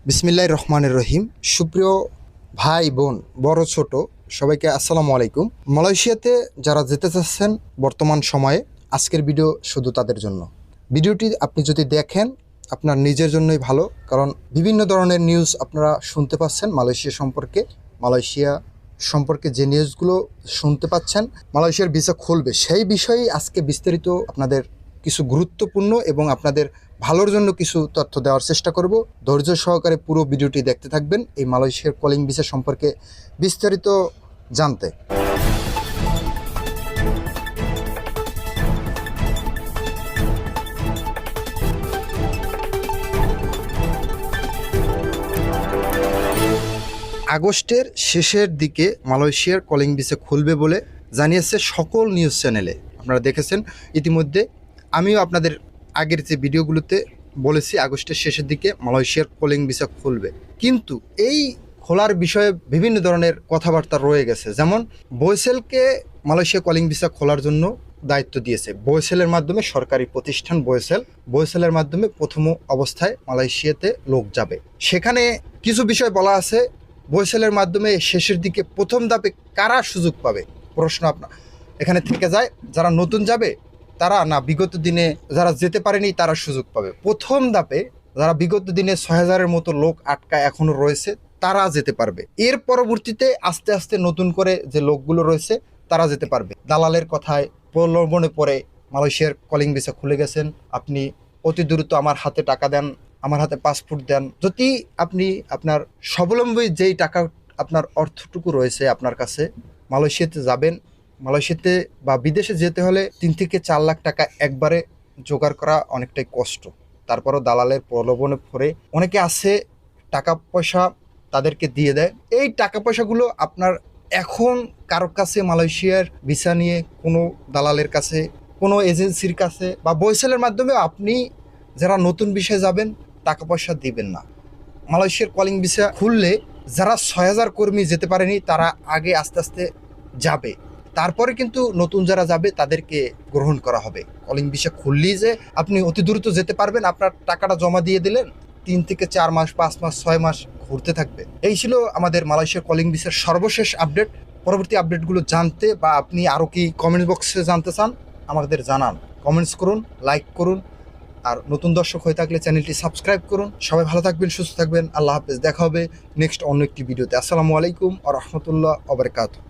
বিসমিল্লাহির রহমানির রহিম। সুপ্রিয় ভাই বোন, বড় ছোট সবাইকে আসসালামু আলাইকুম। মালয়েশিয়াতে যারা যেতে চাচ্ছেন বর্তমান সময়ে, আজকের ভিডিও শুধু তাদের জন্য। ভিডিওটি আপনি যদি দেখেন আপনার নিজের জন্যই ভালো, কারণ বিভিন্ন ধরনের নিউজ আপনারা শুনতে পাচ্ছেন মালয়েশিয়া সম্পর্কে যে নিউজগুলো শুনতে পাচ্ছেন, মালয়েশিয়ার ভিসা খুলবে সেই বিষয়েই আজকে বিস্তারিত আপনাদের কিছু গুরুত্বপূর্ণ এবং আপনাদের ভালোর জন্য কিছু তথ্য দেওয়ার চেষ্টা করব। ধৈর্য সহকারে পুরো ভিডিওটি দেখতে থাকবেন এই মালয়েশিয়ার কলিং ভিসা সম্পর্কে বিস্তারিত জানতে। আগস্টের শেষের দিকে মালয়েশিয়ার কলিং ভিসা খুলবে বলে জানিয়েছে সকল নিউজ চ্যানেলে। আপনারা দেখেছেন ইতিমধ্যে, আমিও আপনাদের আগের যে ভিডিওগুলোতে বলেছি আগস্টের শেষের দিকে মালয়েশিয়ার কলিং ভিসা খুলবে। কিন্তু এই খোলার বিষয়ে বিভিন্ন ধরনের কথাবার্তা রয়ে গেছে। যেমন বয়েসেলকে মালয়েশিয়া কলিং ভিসা খোলার জন্য দায়িত্ব দিয়েছে বয়েসেলের মাধ্যমে, সরকারি প্রতিষ্ঠান বয়েসেলের মাধ্যমে প্রথম অবস্থায় মালয়েশিয়াতে লোক যাবে। সেখানে কিছু বিষয় বলা আছে। বয়েসেলের মাধ্যমে শেষের দিকে প্রথম ধাপে কারা সুযোগ পাবে, প্রশ্ন আপনার এখানে থেকে যায়। যারা নতুন যাবে তারা, না বিগত দিনে যারা যেতে পারেনি তারা সুযোগ পাবে। প্রথম ধাপে যারা বিগত দিনে ৬,০০০-এর মতো লোক আটকায় এখনো রয়েছে তারা যেতে পারবে। এর পরবর্তীতে আস্তে আস্তে নতুন করে যে লোকগুলো রয়েছে তারা যেতে পারবে। দালালের কথায় প্রলোভনে পড়ে মালয়েশিয়ার কলিং ভিসা খুলে গেছেন। আপনি অতি দ্রুত আমার হাতে টাকা দেন, আমার হাতে পাসপোর্ট দেন। যদি আপনি আপনার স্বাবলম্বী যেই টাকা, আপনার অর্থটুকু রয়েছে আপনার কাছে, মালয়েশিয়াতে যাবেন, মালয়েশিয়াতে বা বিদেশে যেতে হলে ৩ থেকে ৪ লাখ টাকা একবারে জোগাড় করা অনেকটাই কষ্ট। তারপরও দালালের প্রলোভনে পড়ে অনেকে আছে টাকা পয়সা তাদেরকে দিয়ে দেয়। এই টাকা পয়সাগুলো আপনার এখন কারো কাছে মালয়েশিয়ার ভিসা নিয়ে কোনো দালালের কাছে, কোনো এজেন্সির কাছে বা বয়েসেলের মাধ্যমে আপনি যারা নতুন বিষয়ে যাবেন টাকা পয়সা দিবেন না। মালয়েশিয়ার কলিং ভিসা খুললে যারা ৬,০০০ কর্মী যেতে পারেনি তারা আগে আস্তে আস্তে যাবে, তারপরে কিন্তু নতুন যারা যাবে তাদেরকে গ্রহণ করা হবে। কলিং ভিসা খুললেই যে আপনি অতি দ্রুত যেতে পারবেন, আপনার টাকাটা জমা দিয়ে দিলেন, ৩ থেকে ৪ মাস, ৫ মাস, ৬ মাস ঘুরতে থাকবে। এই ছিল আমাদের মালয়েশিয়ার কলিং ভিসার সর্বশেষ আপডেট। পরবর্তী আপডেটগুলো জানতে বা আপনি আরও কি কমেন্ট বক্সে জানতে চান আমাদের জানান, কমেন্টস করুন, লাইক করুন, আর নতুন দর্শক হয়ে থাকলে চ্যানেলটি সাবস্ক্রাইব করুন। সবাই ভালো থাকবেন, সুস্থ থাকবেন। আল্লাহ হাফেজ। দেখা হবে নেক্সট অন্য একটি ভিডিওতে। আসসালামু আলাইকুম ওয়া রাহমাতুল্লাহ ওয়া বারাকাতুহু।